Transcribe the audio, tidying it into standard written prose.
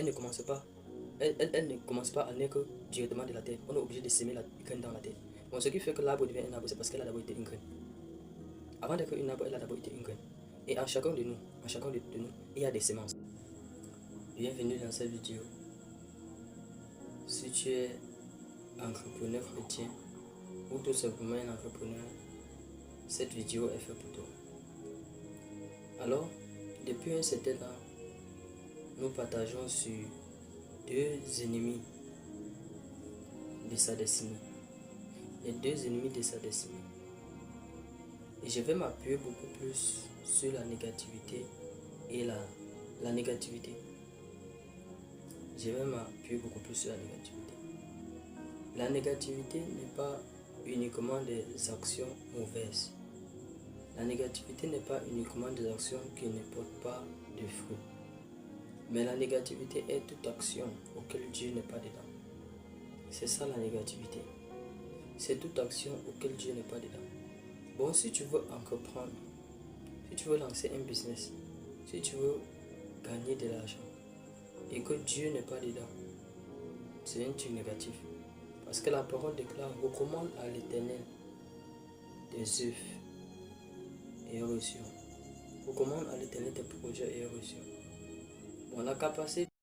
elle ne commence pas. Elle ne commence pas à naître directement de la terre. On est obligé de semer la graine dans la terre. Bon, ce qui fait que l'arbre devient un arbre, c'est parce qu'elle a d'abord été une graine. Avant d'être une arbre, elle a d'abord été une graine. Et en chacun de nous, il y a des semences. Bienvenue dans cette vidéo. Si tu es entrepreneur chrétien ou tout simplement un entrepreneur, cette vidéo est faite pour toi. Alors, depuis un certain temps, nous partageons sur deux ennemis de sa destinée. Les deux ennemis de sa destinée. Et je vais m'appuyer beaucoup plus sur la négativité et la négativité. Je vais m'appuyer beaucoup plus sur la négativité. La négativité n'est pas uniquement des actions mauvaises. La négativité n'est pas uniquement des actions qui ne portent pas de fruits. Mais la négativité est toute action auquel Dieu n'est pas dedans. C'est ça la négativité. C'est toute action auquel Dieu n'est pas dedans. Bon, si tu veux entreprendre, si tu veux lancer un business, si tu veux gagner de l'argent et que Dieu n'est pas dedans, c'est un truc négatif. Parce que la parole déclare: recommande à l'Éternel tes œuvres et réussiront. Recommande à l'Éternel tes projets et réussiront. Bon, la capacité